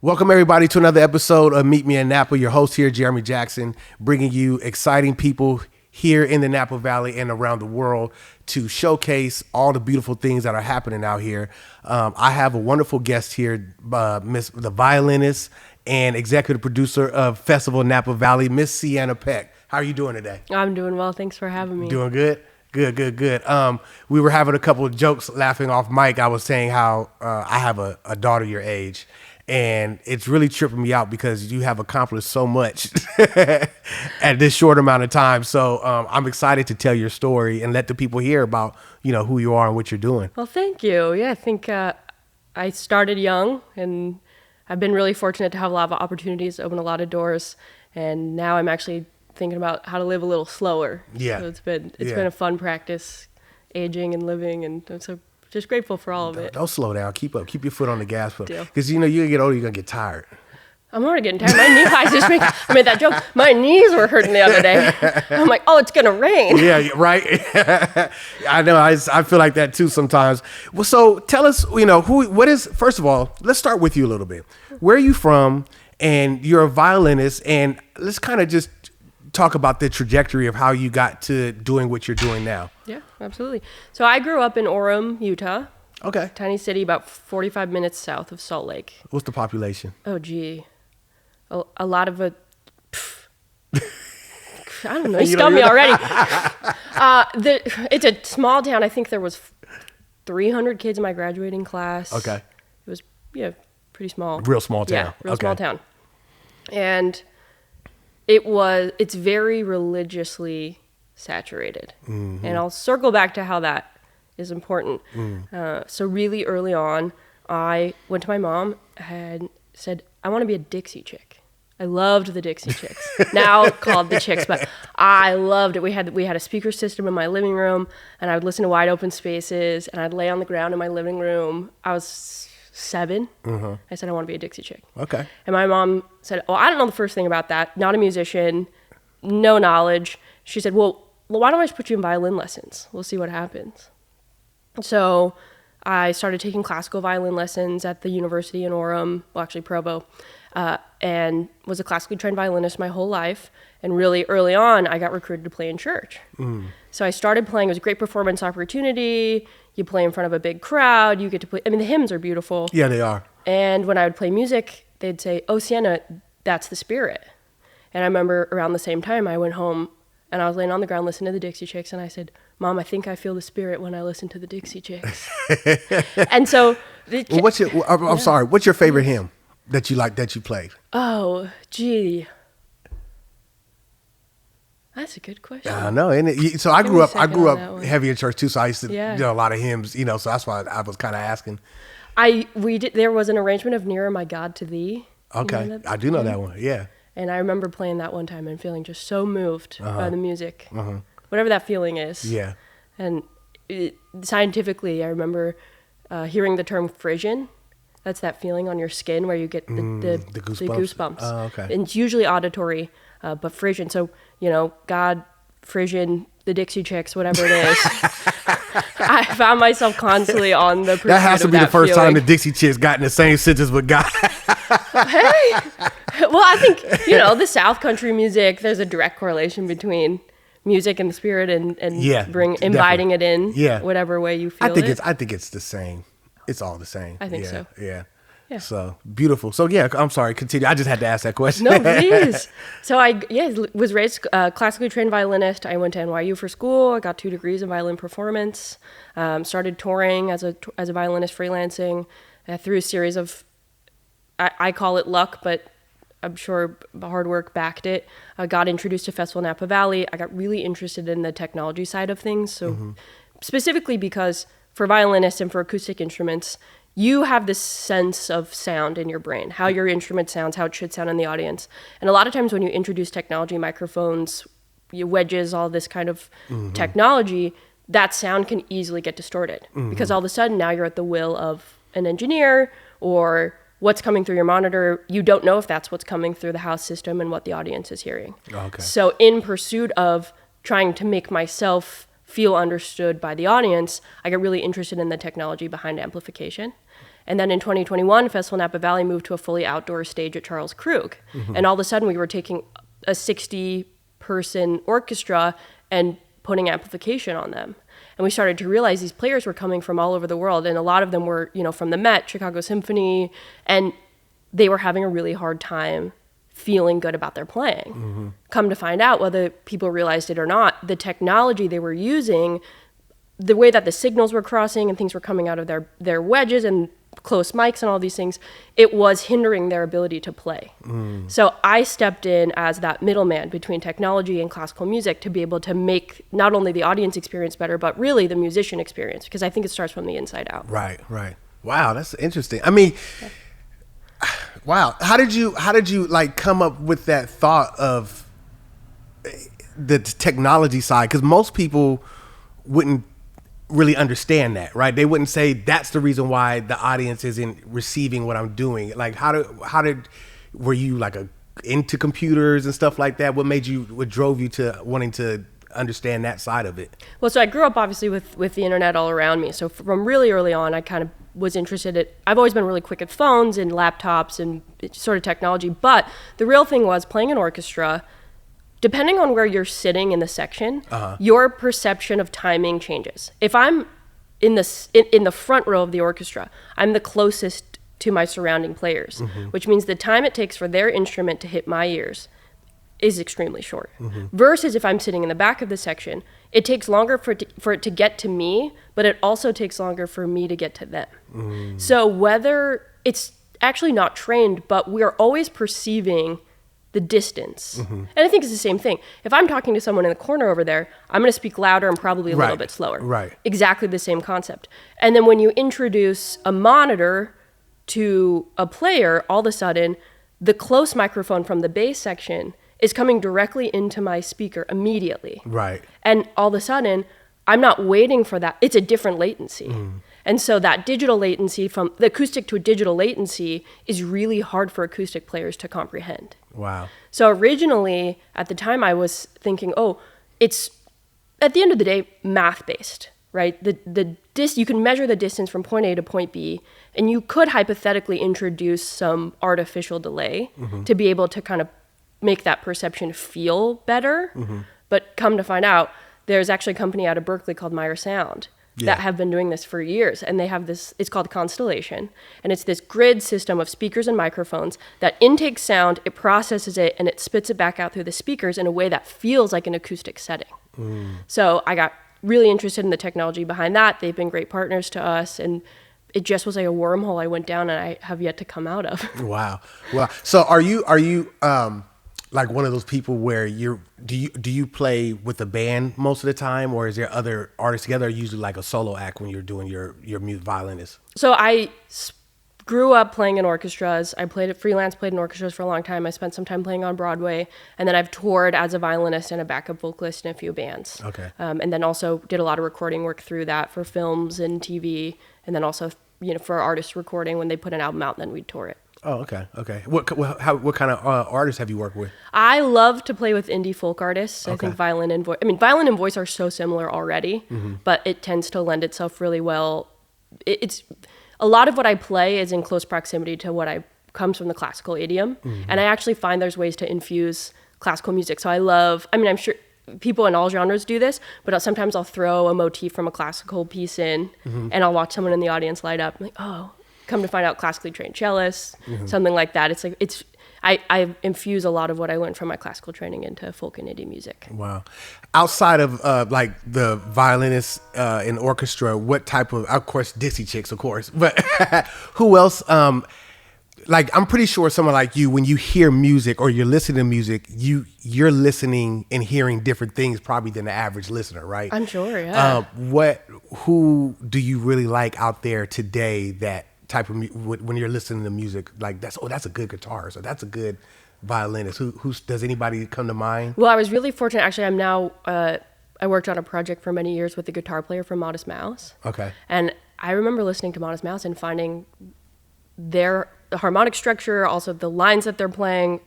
Welcome, everybody, to another episode of Meet Me in Napa. Your host here, Jeremy Jackson, bringing you exciting people here in the Napa Valley and around the world to showcase all the beautiful things that are happening out here. I have a wonderful guest here, the violinist and executive producer of Festival Napa Valley, Miss Sienna Peck. How are you doing today? I'm doing well. Thanks for having me. Doing good? Good. We were having a couple of jokes laughing off mic. I was saying how I have a daughter your age. And it's really tripping me out because you have accomplished so much at this short amount of time. So I'm excited to tell your story and let the people hear about, who you are and what you're doing. Well, thank you. Yeah, I think I started young, and I've been really fortunate to have a lot of opportunities, open a lot of doors. And now I'm actually thinking about how to live a little slower. Yeah. So it's been a fun practice, aging and living, and so just grateful for all of it. Don't slow down. Keep up. Keep your foot on the gas pedal. Because you get older, you're gonna get tired. I'm already getting tired. My knee, I made that joke. My knees were hurting the other day. I'm like, oh, it's gonna rain. Yeah, right. I know. I feel like that too sometimes. Well, so tell us, what is? First of all, let's start with you a little bit. Where are you from? And you're a violinist, and let's kind of just talk about the trajectory of how you got to doing what you're doing now. Yeah, absolutely. So I grew up in Orem, Utah. Okay. Tiny city, about 45 minutes south of Salt Lake. What's the population? Oh, gee. A lot of I don't know. You stumped me already. It's a small town. I think there was 300 kids in my graduating class. Okay. It was, pretty small. Real small town. Yeah, real small town. And it's very religiously saturated. Mm-hmm. And I'll circle back to how that is important. So really early on, I went to my mom and said, I want to be a Dixie chick. I loved the Dixie Chicks, now called the Chicks, but I loved it. We had a speaker system in my living room, and I would listen to Wide Open Spaces, and I'd lay on the ground in my living room. I was 7. Mm-hmm. I said, I want to be a Dixie chick. Okay. And my mom said, oh, I don't know the first thing about that. Not a musician, no knowledge. She said, well, why don't I just put you in violin lessons? We'll see what happens. So I started taking classical violin lessons at the university in Orem, well, actually Provo, and was a classically trained violinist my whole life. And really early on, I got recruited to play in church. So I started playing. It was a great performance opportunity. You play in front of a big crowd. You get to play. I mean, the hymns are beautiful. Yeah, they are. And when I would play music, they'd say, oh, Sienna, that's the spirit. And I remember around the same time, I went home and I was laying on the ground listening to the Dixie Chicks. And I said, Mom, I think I feel the spirit when I listen to the Dixie Chicks. And so... I'm sorry. What's your favorite hymn that you played? Oh, gee. That's a good question. I know. So I grew up heavy in church too. So I used to do a lot of hymns, so that's why I was kind of asking. There was an arrangement of Nearer My God to Thee. Okay. I do know that one. Yeah. And I remember playing that one time and feeling just so moved by the music, whatever that feeling is. Yeah. And scientifically, I remember hearing the term Frisian. That's that feeling on your skin where you get the goosebumps. Oh, okay. And it's usually auditory, but Frisian. So, God, Frisian, the Dixie Chicks, whatever it is. I found myself constantly on the pursuit of that. That has to be the first time the Dixie Chicks got in the same sentence with God. Hey! Well, I think, the South country music, there's a direct correlation between music and the spirit and inviting it in whatever way you feel I think it's the same. It's all the same. I think so. Yeah. So beautiful. So I'm sorry. Continue. I just had to ask that question. No, please. So I was raised classically trained violinist. I went to NYU for school. I got 2 degrees in violin performance. Started touring as a violinist, freelancing through a series of, I call it luck, but I'm sure hard work backed it. I got introduced to Festival Napa Valley. I got really interested in the technology side of things. So specifically because for violinists and for acoustic instruments, you have this sense of sound in your brain, how your instrument sounds, how it should sound in the audience. And a lot of times when you introduce technology, microphones, wedges, all this kind of technology, that sound can easily get distorted because all of a sudden now you're at the will of an engineer or what's coming through your monitor. You don't know if that's what's coming through the house system and what the audience is hearing. Okay. So in pursuit of trying to make myself feel understood by the audience, I got really interested in the technology behind amplification. And then in 2021, Festival Napa Valley moved to a fully outdoor stage at Charles Krug. And all of a sudden we were taking a 60-person orchestra and putting amplification on them. And we started to realize these players were coming from all over the world, and a lot of them were, from the Met, Chicago Symphony, and they were having a really hard time feeling good about their playing. Come to find out, whether people realized it or not, the technology they were using, the way that the signals were crossing and things were coming out of their wedges and close mics and all these things, it was hindering their ability to play. So I stepped in as that middleman between technology and classical music to be able to make not only the audience experience better, but really the musician experience, because I think it starts from the inside out. Right. Wow, that's interesting. I mean, wow. How did you like come up with that thought of the technology side? Because most people wouldn't really understand that, right? They wouldn't say that's the reason why the audience isn't receiving what I'm doing. Like, were you like into computers and stuff like that? What drove you to wanting to understand that side of it? Well, so I grew up obviously with the internet all around me. So from really early on, I kind of was interested I've always been really quick at phones and laptops and sort of technology. But the real thing was playing an orchestra. Depending on where you're sitting in the section, your perception of timing changes. If I'm in the front row of the orchestra, I'm the closest to my surrounding players, which means the time it takes for their instrument to hit my ears is extremely short. Versus if I'm sitting in the back of the section, it takes longer for it to get to me, but it also takes longer for me to get to them. So whether it's actually not trained, but we are always perceiving the distance. And I think it's the same thing. If I'm talking to someone in the corner over there, I'm going to speak louder and probably a little bit slower. Right. Exactly the same concept. And then when you introduce a monitor to a player, all of a sudden, the close microphone from the bass section is coming directly into my speaker immediately. Right. And all of a sudden, I'm not waiting for that. It's a different latency. And so that digital latency, from the acoustic to a digital latency, is really hard for acoustic players to comprehend. Wow. So originally, at the time, I was thinking, it's, at the end of the day, math-based, right? You can measure the distance from point A to point B, and you could hypothetically introduce some artificial delay to be able to kind of make that perception feel better. But come to find out, there's actually a company out of Berkeley called Meyer Sound that have been doing this for years. And they have this, it's called Constellation. And it's this grid system of speakers and microphones that intakes sound, it processes it, and it spits it back out through the speakers in a way that feels like an acoustic setting. So I got really interested in the technology behind that. They've been great partners to us. And it just was like a wormhole I went down and I have yet to come out of. Wow. So are you like one of those people where do you play with a band most of the time, or is there other artists together, or usually like a solo act when you're doing your mute violinist? So I grew up playing in orchestras. I played in orchestras for a long time. I spent some time playing on Broadway, and then I've toured as a violinist and a backup vocalist in a few bands. Okay. And then also did a lot of recording work through that for films and TV, and then also for artists recording when they put an album out, and then we'd tour it. Oh, okay. What kind of artists have you worked with? I love to play with indie folk artists. Okay. I think violin and voice are so similar already, but it tends to lend itself really well. It's a lot of what I play is in close proximity to what comes from the classical idiom, and I actually find there's ways to infuse classical music. So I'm sure people in all genres do this, but sometimes I'll throw a motif from a classical piece in, and I'll watch someone in the audience light up. I'm like, oh. Come to find out, classically trained cellists, something like that. It's like I infuse a lot of what I learned from my classical training into folk and indie music. Wow. Outside of like the violinist in orchestra, what type of course, Dixie Chicks, of course, but who else? Like, I'm pretty sure someone like you, when you hear music or you're listening to music, you're listening and hearing different things probably than the average listener, right? I'm sure, yeah. Who do you really like out there today that type of when you're listening to music, like that's a good guitarist, or that's a good violinist? Who does anybody come to mind? Well, I was really fortunate. Actually, I'm now I worked on a project for many years with the guitar player from Modest Mouse. Okay. And I remember listening to Modest Mouse and finding their harmonic structure, also the lines that they're playing,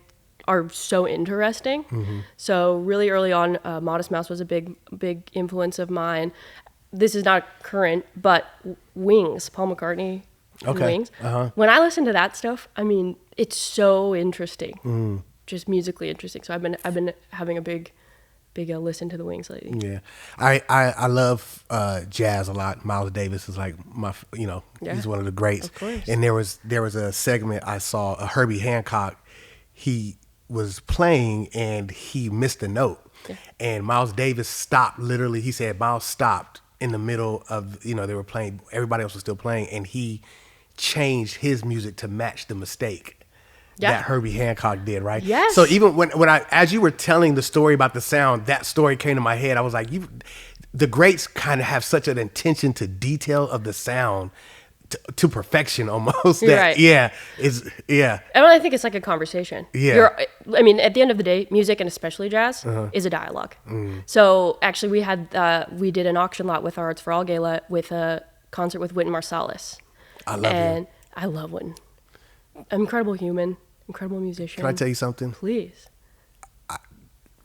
are so interesting. So really early on, Modest Mouse was a big influence of mine. This is not current, but Wings, Paul McCartney and Wings. When I listen to that stuff, I mean, it's so interesting, just musically interesting. So I've been having a big listen to the Wings lately. Yeah, I love jazz a lot. Miles Davis is like my, he's one of the greats. Of course. And there was a segment I saw, Herbie Hancock. He was playing and he missed a note, and Miles Davis stopped. Literally, he said Miles stopped in the middle of they were playing. Everybody else was still playing, and he changed his music to match the mistake that Herbie Hancock did, right? Yes. So even when I, as you were telling the story about the sound, that story came to my head. I was like, the greats kind of have such an attention to detail of the sound to perfection almost. That, right. Yeah. And I think it's like a conversation. Yeah. I mean, at the end of the day, music and especially jazz is a dialogue. So actually we did an auction lot with our Arts for All Gala with a concert with Wynton Marsalis. I love him. I love Wynton. Incredible human. Incredible musician. Can I tell you something? Please.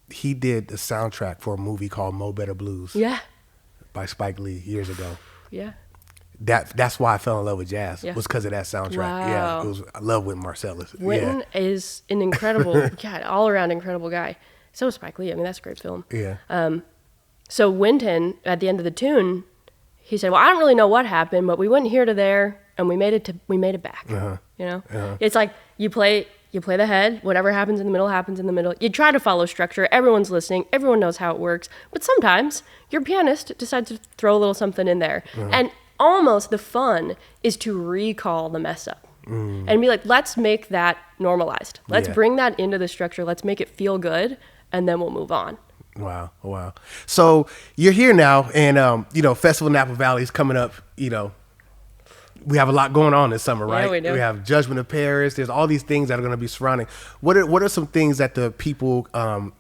He did the soundtrack for a movie called Mo Better Blues. Yeah. By Spike Lee years ago. Yeah. That's why I fell in love with jazz. Yeah. Was because of that soundtrack. Wow. Yeah, I love Wynton Marsalis. Wynton is an incredible, all around incredible guy. So is Spike Lee. I mean, that's a great film. Yeah. So Wynton, at the end of the tune, he said, "Well, I don't really know what happened, but we went here to there, and we made it back." It's like you play the head. Whatever happens in the middle happens in the middle. You try to follow structure. Everyone's listening. Everyone knows how it works. But sometimes your pianist decides to throw a little something in there, and almost the fun is to recall the mess up and be like, let's make that normalized. Let's bring that into the structure. Let's make it feel good, and then we'll move on. Wow. So you're here now, and Festival Napa Valley is coming up. We have a lot going on this summer, right? Yeah, we do. We have Judgment of Paris. There's all these things that are going to be surrounding. What are some things that the people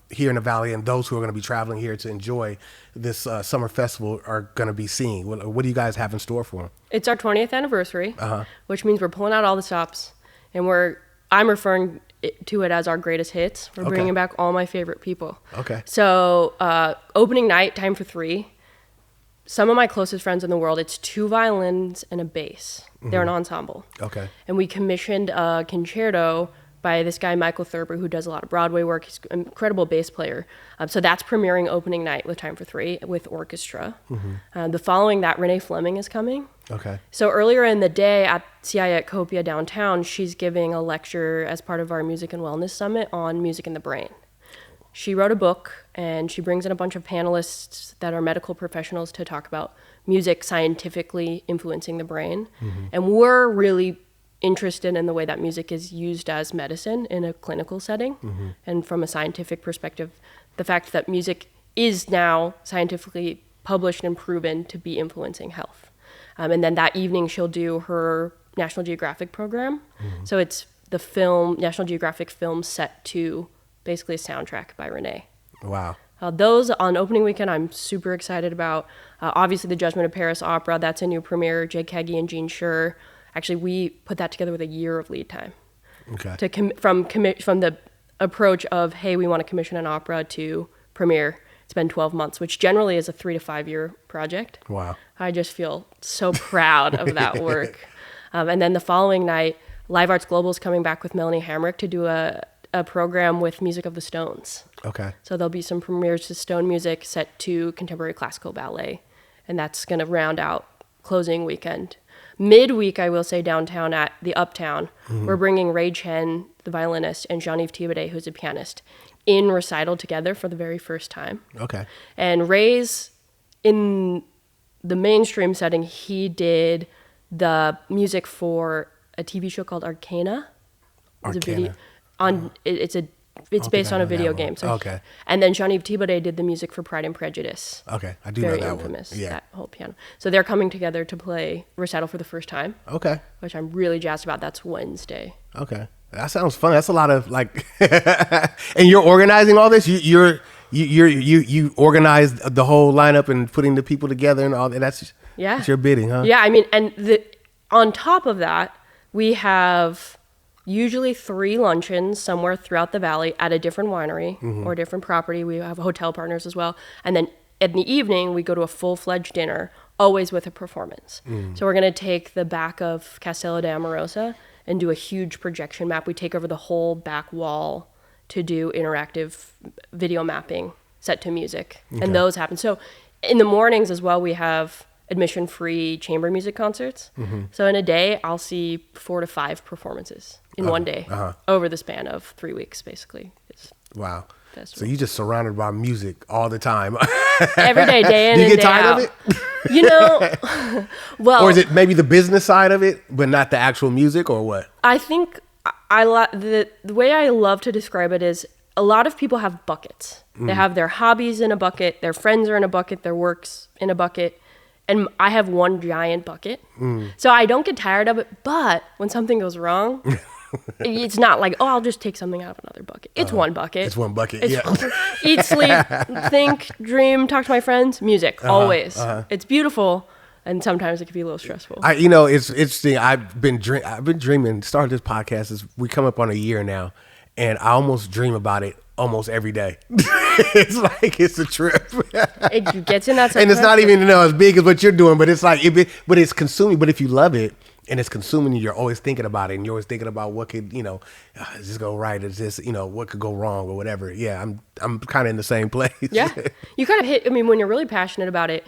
here in the Valley and those who are going to be traveling here to enjoy this summer festival are going to be seeing? What do you guys have in store for them? It's our 20th anniversary, which means we're pulling out all the stops, and I'm referring to it as our greatest hits. We're bringing back all my favorite people. Okay. So opening night, time for 3. Some of my closest friends in the world, it's 2 violins and a bass. They're an ensemble. Okay. And we commissioned a concerto by this guy, Michael Thurber, who does a lot of Broadway work. He's an incredible bass player. So that's premiering opening night with Time for 3 with orchestra. The following that, Renee Fleming is coming. Okay. So earlier in the day at CIA at Copia downtown, she's giving a lecture as part of our Music and Wellness Summit on music and the brain. She wrote a book, and she brings in a bunch of panelists that are medical professionals to talk about music scientifically influencing the brain. And we're really interested in the way that music is used as medicine in a clinical setting. And from a scientific perspective, the fact that music is now scientifically published and proven to be influencing health. And then that evening, she'll do her National Geographic program. So it's the film, National Geographic film set to basically a soundtrack by Renee. Wow. Those on opening weekend, I'm super excited about. Obviously, the Judgment of Paris opera, that's a new premiere. Jake Heggie and Jean Shure. Actually, we put that together with a year of lead time. Okay. From the approach of, hey, we want to commission an opera to premiere. It's been 12 months, which generally is a 3 to 5 year project. Wow. I just feel so proud of that work. And then the following night, Live Arts Global is coming back with Melanie Hamrick to do a program with music of the Stones. Okay. So there'll be some premieres to Stone music set to contemporary classical ballet. And that's going to round out closing weekend. Midweek, I will say, downtown at the Uptown, we're bringing Ray Chen, the violinist, and Jean-Yves Thibaudet, who's a pianist, in recital together for the very first time. Okay. And Ray's, in the mainstream setting, he did the music for a TV show called Arcana. Arcana. It's based on a video game. So okay. And then Jean-Yves Thibaudet did the music for Pride and Prejudice. Okay, I do Very know that infamous, one. Yeah. that whole piano. So they're coming together to play recital for the first time. Okay. Which I'm really jazzed about. That's Wednesday. Okay, that sounds fun. That's a lot of like, and you're organizing all this. You organized the whole lineup and putting the people together and all that. That's your bidding, huh? Yeah, I mean, and on top of that, we have usually 3 luncheons somewhere throughout the valley at a different winery or a different property. We have hotel partners as well. And then in the evening, we go to a full-fledged dinner, always with a performance. So we're going to take the back of Castello de Amorosa and do a huge projection map. We take over the whole back wall to do interactive video mapping set to music. Okay. And those happen. So in the mornings as well, we have admission-free chamber music concerts. So in a day, I'll see 4 to 5 performances in one day over the span of 3 weeks, basically. Wow. So you just surrounded by music all the time. Every day, day in and day out. Do you get tired of it? You know, well. Or is it maybe the business side of it, but not the actual music, or what? I think the way I love to describe it is a lot of people have buckets. They have their hobbies in a bucket, their friends are in a bucket, their work's in a bucket. And I have one giant bucket. So I don't get tired of it. But when something goes wrong, it's not like, oh, I'll just take something out of another bucket. It's one bucket. It's one bucket, yeah. Eat, sleep, think, dream, talk to my friends, music, always. It's beautiful. And sometimes it can be a little stressful. It's interesting. I've been dreaming, started this podcast, we come up on a year now. And I almost dream about it almost every day. It's like it's a trip. It gets in that. And it's not even as big as what you're doing, but it's like, but it's consuming. But if you love it and it's consuming you, you're always thinking about it, and you're always thinking about what could, is this go right? Is this, what could go wrong or whatever? Yeah, I'm kind of in the same place. Yeah, you kind of hit. I mean, when you're really passionate about it,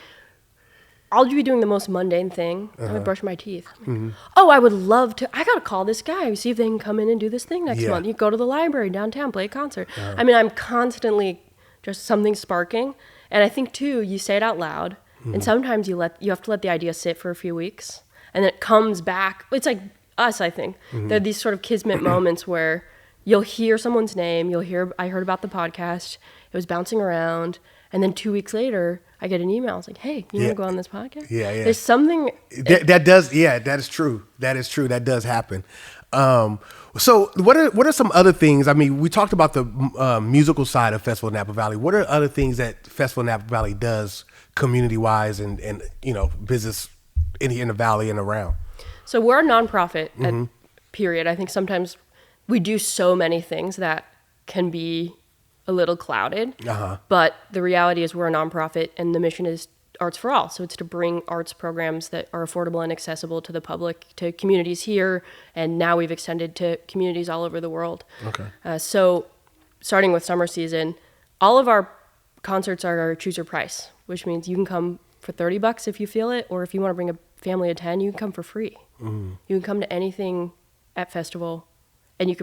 I'll be doing the most mundane thing. I would brush my teeth. Oh, I would love to. I got to call this guy, see if they can come in and do this thing next month. You go to the library downtown, play a concert. I mean, I'm constantly just something sparking. And I think, too, you say it out loud. And sometimes you have to let the idea sit for a few weeks. And then it comes back. It's like us, I think. There are these sort of kismet moments where you'll hear someone's name. I heard about the podcast. It was bouncing around. And then 2 weeks later, I get an email. It's like, hey, you want to go on this podcast? Yeah. There's something. That does. Yeah, that is true. That is true. That does happen. So what are some other things? I mean, we talked about the musical side of Festival Napa Valley. What are other things that Festival Napa Valley does community-wise and business in the valley and around? So we're a nonprofit, period. I think sometimes we do so many things that can be a little clouded, but the reality is we're a nonprofit and the mission is Arts for All. So it's to bring arts programs that are affordable and accessible to the public, to communities here, and now we've extended to communities all over the world. Okay. So starting with summer season, all of our concerts are choose your price, which means you can come for $30 if you feel it, or if you want to bring a family of 10, you can come for free. You can come to anything at festival. And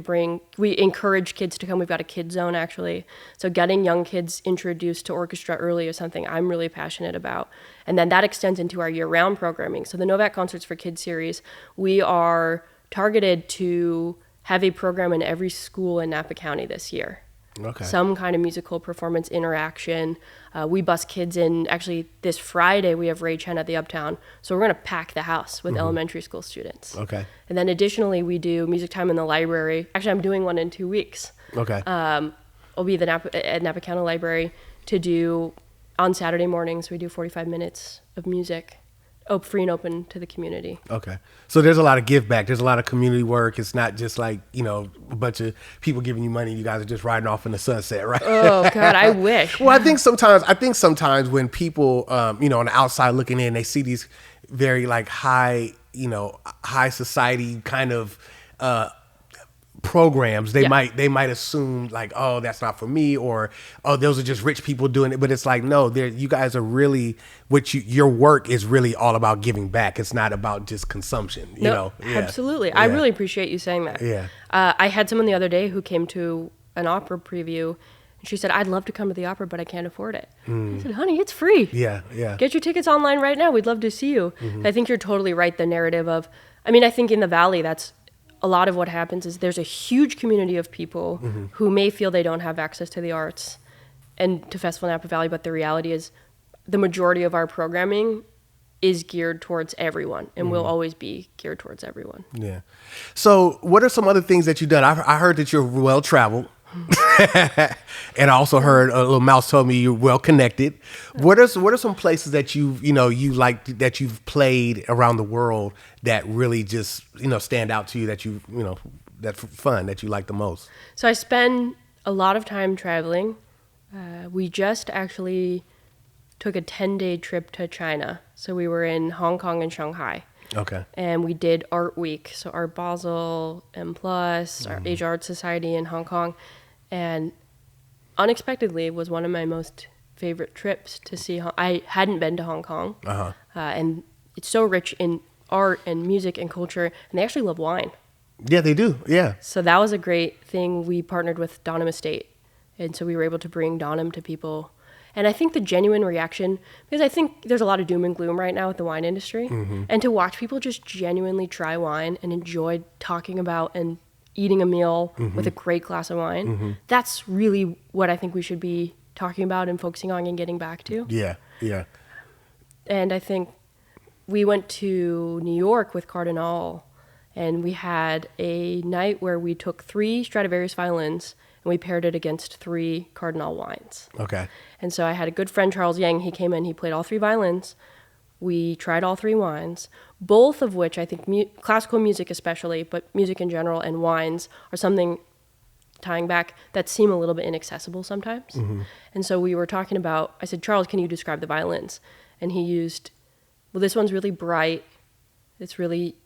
we encourage kids to come. We've got a kid zone, actually. So getting young kids introduced to orchestra early is something I'm really passionate about. And then that extends into our year-round programming. So the Novak Concerts for Kids series, we are targeted to have a program in every school in Napa County this year. Okay. Some kind of musical performance interaction. We bus kids in. Actually, this Friday, we have Ray Chen at the Uptown. So we're going to pack the house with elementary school students. Okay. And then additionally, we do music time in the library. Actually, I'm doing one in 2 weeks. Okay. I'll be at Napa County Library to do, on Saturday mornings, we do 45 minutes of music. Free and open to the community. Okay. So there's a lot of give back. There's a lot of community work. It's not just like, a bunch of people giving you money. You guys are just riding off in the sunset, right? Oh, God, I wish. Well, I think sometimes when people, on the outside looking in, they see these very like high society kind of programs, they might assume like, oh, that's not for me, or oh, those are just rich people doing it. But it's like, no, you guys are really, your work is really all about giving back. It's not about just consumption. Absolutely. Yeah. I really appreciate you saying that. Yeah. I had someone the other day who came to an opera preview, and she said, I'd love to come to the opera, but I can't afford it. I said, honey, it's free. Yeah. Get your tickets online right now. We'd love to see you. I think you're totally right. The narrative of, I think in the Valley, that's a lot of what happens is there's a huge community of people who may feel they don't have access to the arts and to Festival Napa Valley, but the reality is the majority of our programming is geared towards everyone and will always be geared towards everyone. Yeah. So what are some other things that you've done? I heard that you're well-traveled. And I also heard a little mouse told me you're well connected. What are some places that you like that you've played around the world that really just stand out to you that fun that you like the most? So I spend a lot of time traveling. We just actually took a 10-day trip to China. So we were in Hong Kong and Shanghai. Okay. And we did Art Week. So Art Basel, M+, our Asia Art Society in Hong Kong. And unexpectedly, it was one of my most favorite trips to see. I hadn't been to Hong Kong. And it's so rich in art and music and culture. And they actually love wine. Yeah, they do. Yeah. So that was a great thing. We partnered with Donham Estate. And so we were able to bring Donham to people. And I think the genuine reaction, because I think there's a lot of doom and gloom right now with the wine industry. And to watch people just genuinely try wine and enjoy talking about and eating a meal with a great glass of wine, that's really what I think we should be talking about and focusing on and getting back to. Yeah, yeah. And I think we went to New York with Cardinal, and we had a night where we took 3 Stradivarius violins and we paired it against 3 Cardinal wines. Okay. And so I had a good friend, Charles Yang. He came in, he played all 3 violins. We tried all 3 wines, both of which I think classical music especially, but music in general and wines are something, tying back, that seem a little bit inaccessible sometimes. And so we were talking about, I said, Charles, can you describe the violins? And he used, well, this one's really bright. It's really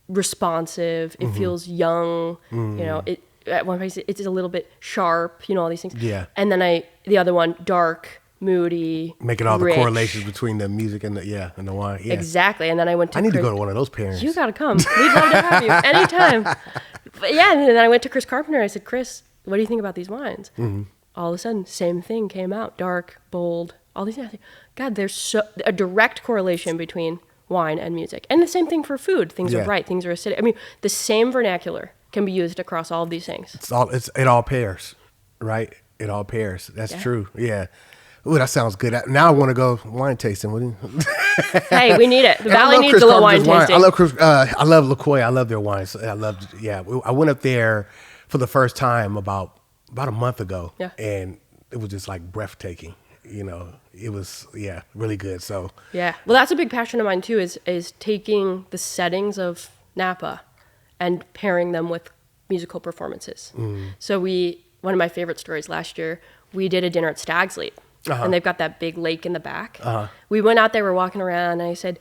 responsive. It feels young. You know, at one place it's a little bit sharp, you know, all these things. Yeah. And then the other one, dark, moody, making all rich. the correlations between the music and the wine. Yeah. Exactly. And then I went to I need to go to one of those pairings. You got to come. We'd love to have you anytime. But yeah, and then I went to Chris Carpenter. I said, Chris, what do you think about these wines? All of a sudden, same thing came out. Dark, bold, all these things. God, there's a direct correlation between wine and music. And the same thing for food. Things are bright, things are acidic. I mean, the same vernacular can be used across all of these things. It all pairs, right? It all pairs. That's true. Yeah. Ooh, that sounds good. Now I want to go wine tasting. What do you? Hey, we need it. The Valley needs a little wine tasting. I love LaCroix. I love their wines. I went up there for the first time about a month ago. Yeah. And it was just like breathtaking. You know, it was, really good. So. Yeah. Well, that's a big passion of mine too, is taking the settings of Napa and pairing them with musical performances. So one of my favorite stories last year, we did a dinner at Stag's Leap. And they've got that big lake in the back. We went out there, we're walking around, and I said,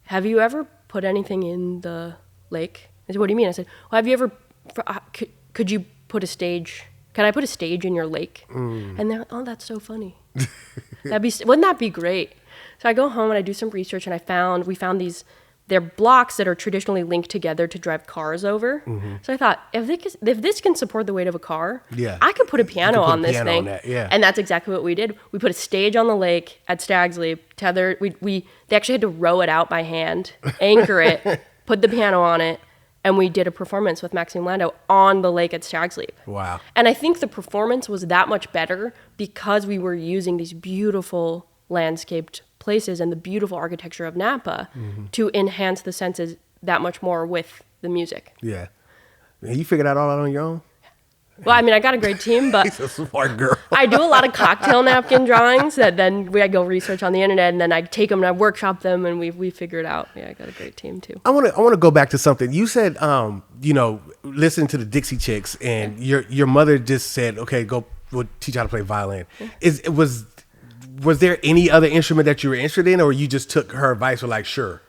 have you ever put anything in the lake? I said, what do you mean? I said, well, have you ever, could you put a stage, can I put a stage in your lake? And they're like, oh, that's so funny. Wouldn't that be great? So I go home and I do some research, and we found they're blocks that are traditionally linked together to drive cars over. So I thought, if this can support the weight of a car, I could put a piano on this thing. And that's exactly what we did. We put a stage on the lake at Stag's Leap, tethered. They actually had to row it out by hand, anchor it, put the piano on it, and we did a performance with Maxime Landau on the lake at Stag's Leap. Wow. And I think the performance was that much better because we were using these beautiful landscaped places and the beautiful architecture of Napa to enhance the senses that much more with the music. Yeah. You figured that all out on your own? Well, I mean, I got a great team, but He's a smart girl. I do a lot of cocktail napkin drawings that then I go research on the internet, and then I take them and I workshop them, and we figure it out. Yeah, I got a great team too. I want to go back to something you said. Listening to the Dixie Chicks, and your mother just said, "Okay, we'll teach you how to play violin." Was there any other instrument that you were interested in, or you just took her advice? Or like, sure,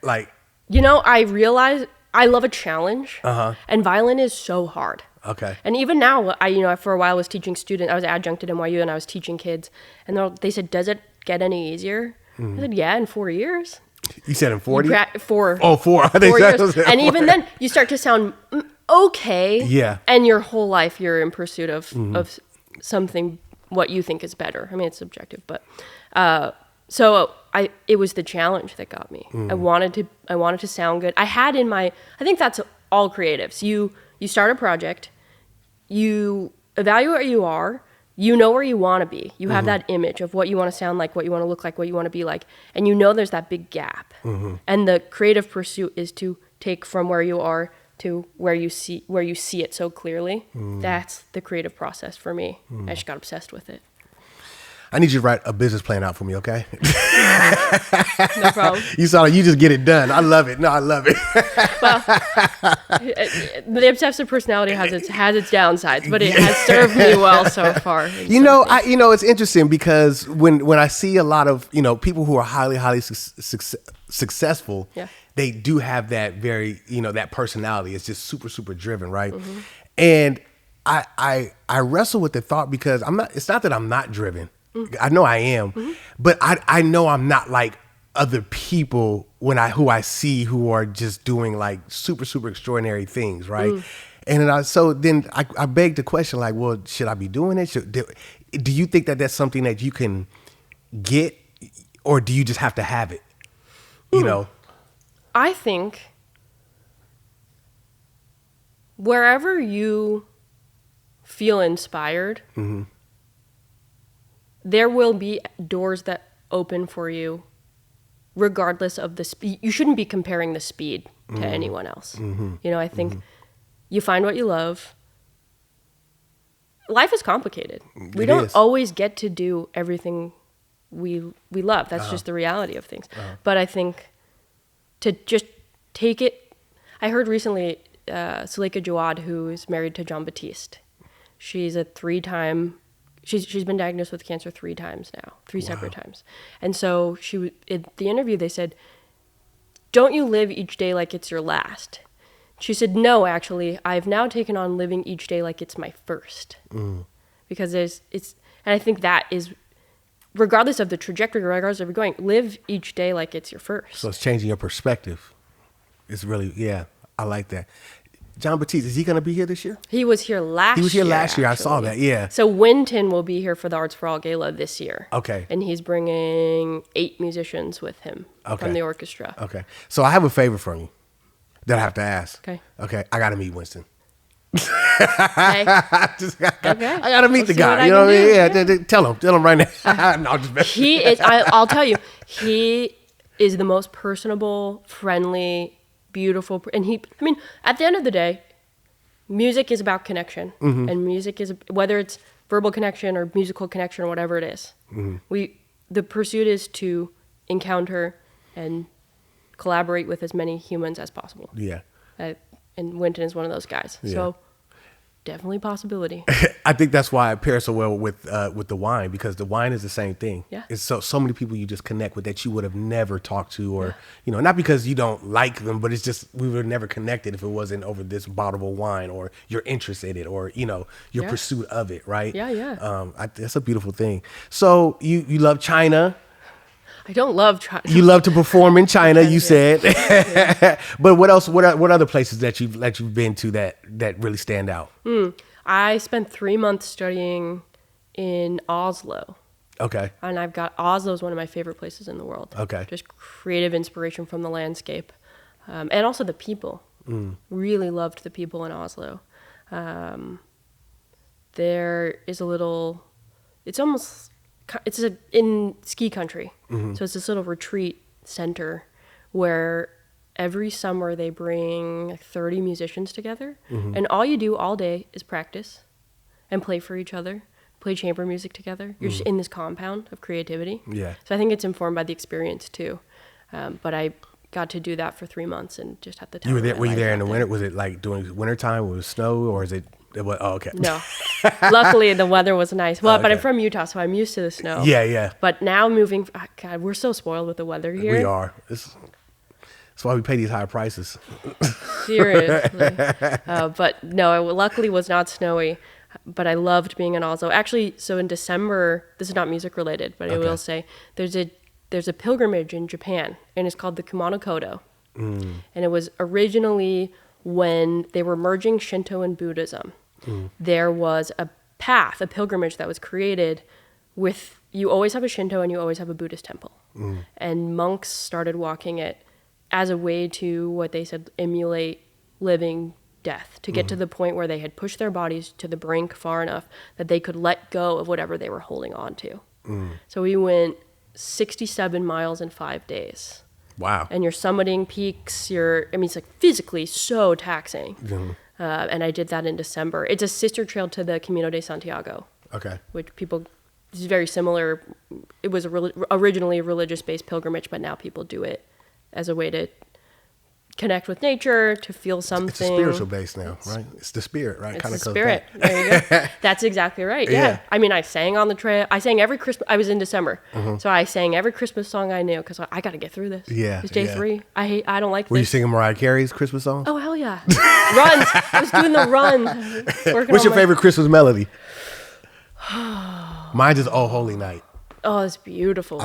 like. I realized I love a challenge, and violin is so hard. Okay. And even now, I for a while was teaching students. I was adjunct at NYU, and I was teaching kids. And they said, "Does it get any easier?" I said, "Yeah, in 4 years." You said in 40? 4. Oh, 4. 4 years. And even then, you start to sound okay. Yeah. And your whole life, you're in pursuit of something what you think is better. I mean, it's subjective, but so it was the challenge that got me. I wanted to sound good. I think that's all creatives. You start a project, you evaluate where you are, you know where you want to be. You have that image of what you want to sound like, what you want to look like, what you want to be like, and you know there's that big gap. And the creative pursuit is to take from where you are to where you see it so clearly. That's the creative process for me. I just got obsessed with it. I need you to write a business plan out for me, okay? No problem. You sound like you just get it done. I love it. No, I love it. Well, the obsessive personality has its downsides, but it has served me well so far. It's interesting because when I see a lot of people who are highly successful, yeah. they do have that very that personality. It's just super super driven, right? Mm-hmm. And I wrestle with the thought because I'm not. It's not that I'm not driven. Mm-hmm. I know I am, mm-hmm. but I know I'm not like other people who I see who are just doing like super super extraordinary things, right? Mm. And then I beg the question, like, well, should I be doing it? Do you think that that's something that you can get, or do you just have to have it? I think wherever you feel inspired, mm-hmm. there will be doors that open for you regardless of the speed. You shouldn't be comparing the speed to mm-hmm. anyone else. Mm-hmm. I think mm-hmm. you find what you love. Life is complicated. We don't always get to do everything we love. That's just the reality of things. But I think to just take it. I heard recently Suleika Jawad, who is married to Jon Batiste. She's a 3-time. She's been diagnosed with cancer 3 times now, 3 separate times. And so in the interview they said, "Don't you live each day like it's your last?" She said, "No, actually, I've now taken on living each day like it's my first." Mm. Because and I think that is, regardless of the trajectory, regardless of where you're going, live each day like it's your first. So it's changing your perspective. It's really, I like that. Jon Batiste, is he going to be here this year? He was here last year. He was here last year. Actually. I saw that, yeah. So Winton will be here for the Arts for All Gala this year. Okay. And he's bringing 8 musicians with him from the orchestra. Okay. So I have a favor from you that I have to ask. Okay. I got to meet Winston. Okay. I got to meet the guy. You know what I mean? Yeah. Tell him right now. No, I'm just messing. He is, I'll tell you, he is the most personable, friendly, beautiful, and at the end of the day, music is about connection, mm-hmm. and music is, whether it's verbal connection or musical connection or whatever it is, mm-hmm. The pursuit is to encounter and collaborate with as many humans as possible. Yeah. And Winton is one of those guys. Yeah. So definitely possibility. I think that's why it pairs so well with the wine, because the wine is the same thing. Yeah. It's so many people you just connect with that you would have never talked to, or not because you don't like them, but it's just we would have never connected if it wasn't over this bottle of wine or your interest in it, or your pursuit of it, right? Yeah. That's a beautiful thing. So you love China. I don't love China. You love to perform in China, you said. Yeah. But what else? What other places that you've been to that really stand out? I spent 3 months studying in Oslo. Okay. And Oslo is one of my favorite places in the world. Okay. Just creative inspiration from the landscape, and also the people. Really loved the people in Oslo. There is it's in ski country. Mm-hmm. So it's this little retreat center where every summer they bring 30 musicians together, mm-hmm. and all you do all day is practice and play for each other, play chamber music together. You're just in this compound of creativity. Yeah. So I think it's informed by the experience too. But I got to do that for 3 months and just had the time. Were you there in the winter? Was it like during wintertime? Was it snow, or is it? Oh, okay. No. Luckily, the weather was nice. Well, but I'm from Utah, so I'm used to the snow. Yeah. But now God, we're so spoiled with the weather here. We are. That's why we pay these high prices. Seriously. But no, it luckily was not snowy. But I loved being in Oslo. Actually, so in December, this is not music related, but I will say there's a pilgrimage in Japan, and it's called the Kumano Kodo. And it was originally when they were merging Shinto and Buddhism. There was a pilgrimage that was created with, you always have a Shinto and you always have a Buddhist temple. And monks started walking it as a way to, what they said, emulate living death, to get to the point where they had pushed their bodies to the brink far enough that they could let go of whatever they were holding on to. So we went 67 miles in 5 days. Wow. And you're summiting peaks. It's like physically so taxing. And I did that in December. It's a sister trail to the Camino de Santiago. Okay. Which people is very similar. It was originally a religious-based pilgrimage, but now people do it as a way to connect with nature, to feel something. It's a spiritual base now, right? It's the spirit, right? It's the spirit. There you go. That's exactly right. Yeah. I mean, I sang on the trail. I sang every Christmas. I was in December, so I sang every Christmas song I knew because I got to get through this. Yeah. It's day 3. I don't like Were this. you singing Mariah Carey's Christmas songs? Oh, hell yeah. Runs. I was doing the run. What's your favorite Christmas melody? Mine's just Oh Holy Night. Oh, it's beautiful.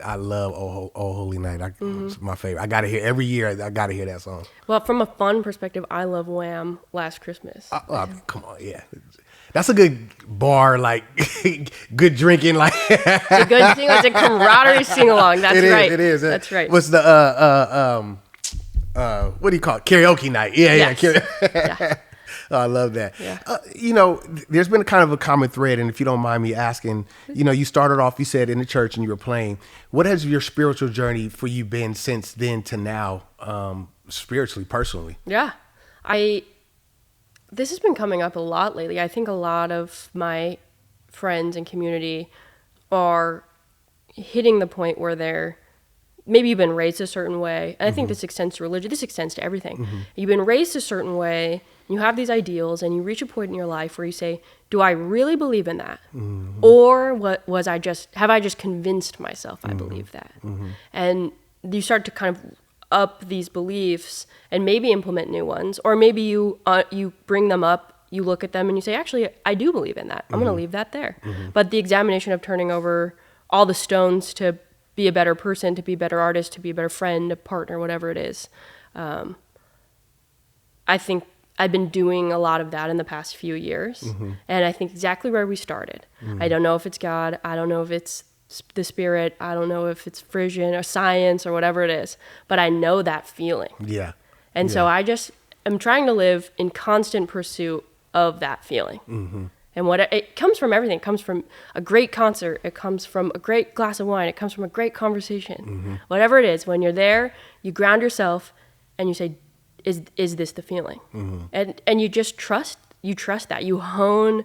I love Oh Holy Night. It's my favorite. I got to hear every year. I got to hear that song. Well, from a fun perspective, I love Wham! Last Christmas. Come on, yeah. That's a good bar, like good drinking, like it's a good thing. It's a camaraderie sing along. That's right. It is. That's right. What's the what do you call it? Karaoke night. Yeah, yes. Yeah. Oh, I love that. Yeah. There's been kind of a common thread, and if you don't mind me asking, you started off, you said, in the church and you were playing. What has your spiritual journey for you been since then to now, spiritually, personally? Yeah. This has been coming up a lot lately. I think a lot of my friends and community are hitting the point where maybe you've been raised a certain way. And I think this extends to religion. This extends to everything. You've been raised a certain way. You have these ideals, and you reach a point in your life where you say, do I really believe in that? Or have I just convinced myself I believe that? And you start to kind of up these beliefs and maybe implement new ones, or maybe you bring them up, you look at them and you say, actually, I do believe in that. I'm going to leave that there. But the examination of turning over all the stones to be a better person, to be a better artist, to be a better friend, a partner, whatever it is, I think I've been doing a lot of that in the past few years. And I think exactly where we started. I don't know if it's God. I don't know if it's the spirit. I don't know if it's Frisian or science or whatever it is. But I know that feeling. Yeah. And so I just am trying to live in constant pursuit of that feeling. And it comes from everything. It comes from a great concert. It comes from a great glass of wine. It comes from a great conversation. Whatever it is, when you're there, you ground yourself and you say, is this the feeling? And you just trust that. You hone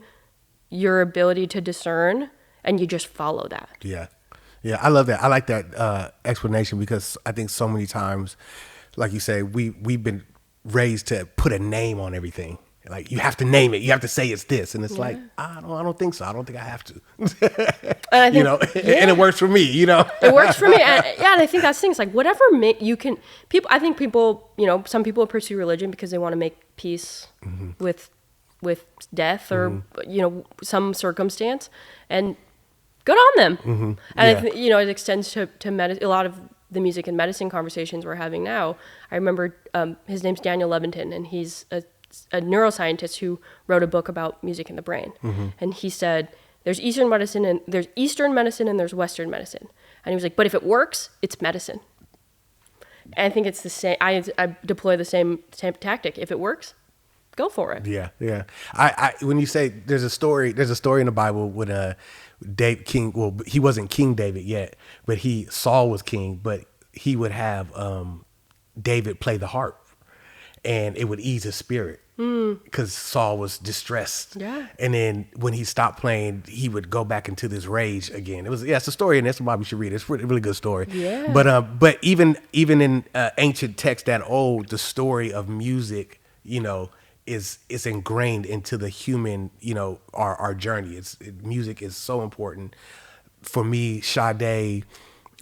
your ability to discern and you just follow that. Yeah. I love that. I like that explanation, because I think so many times, like you say, we've been raised to put a name on everything. Like, you have to name it. You have to say it's this. And it's like, I don't think so. I don't think I have to. And it works for me, It works for me. And I think that's things like whatever you can, I think people, some people pursue religion because they want to make peace with death or, some circumstance, and good on them. And I think, it extends to a lot of the music and medicine conversations we're having now. I remember his name's Daniel Levitin, and he's a neuroscientist who wrote a book about music in the brain. And he said, there's Eastern medicine and there's Western medicine. And he was like, but if it works, it's medicine. And I think it's the same. I deploy the same tactic. If it works, go for it. Yeah. I when you say there's a story in the Bible with David King. Well, he wasn't King David yet, but Saul was king. But he would have David play the harp, and it would ease his spirit because Saul was distressed. Yeah. And then when he stopped playing, he would go back into this rage again. It's a story, and that's why we should read it. It's a really good story. Yeah. But even in ancient texts that old, the story of music, is ingrained into the human, our journey. Music is so important. For me, Sade,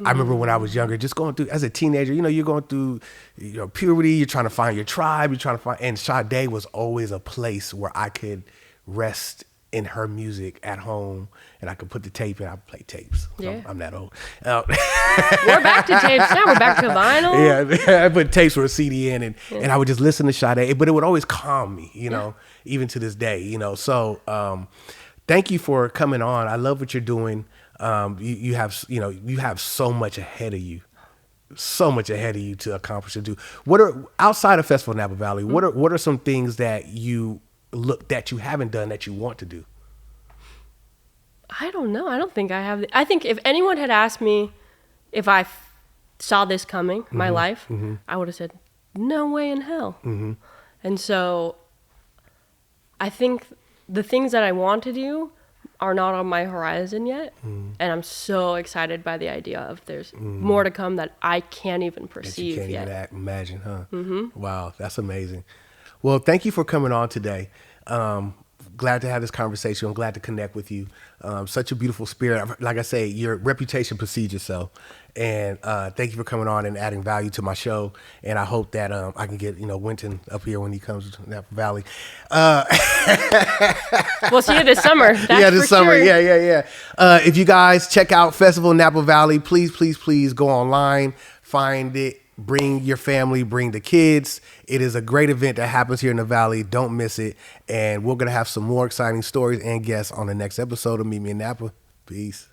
I remember when I was younger, just going through, as a teenager, you're going through, puberty, you're trying to find your tribe, and Sade was always a place where I could rest in her music at home, and I could put the tape in. I play tapes. Yeah. I'm that old. We're back to tapes now. We're back to vinyl. Yeah, I put tapes with a CD in, and I would just listen to Sade, but it would always calm me, even to this day, So thank you for coming on. I love what you're doing. You have so much ahead of you. So much ahead of you to accomplish and do. What are, outside of Festival Napa Valley, what are some things that you haven't done that you want to do? I don't know. I don't think I have. I think if anyone had asked me if I saw this coming, my life, I would have said, no way in hell. And so I think the things that I want to do are not on my horizon yet. And I'm so excited by the idea of there's more to come that I can't even perceive that you can't yet. even imagine, huh? Wow, that's amazing. Well, thank you for coming on today. Glad to have this conversation. I'm glad to connect with you. Such a beautiful spirit. Like I say, your reputation precedes yourself. And thank you for coming on and adding value to my show. And I hope that I can get, Winton up here when he comes to Napa Valley. We'll see you this summer. That's Yeah, this for summer. sure. Yeah. If you guys check out Festival Napa Valley, please go online, find it. Bring your family, bring the kids. It is a great event that happens here in the Valley. Don't miss it. And we're going to have some more exciting stories and guests on the next episode of Meet Me in Napa. Peace.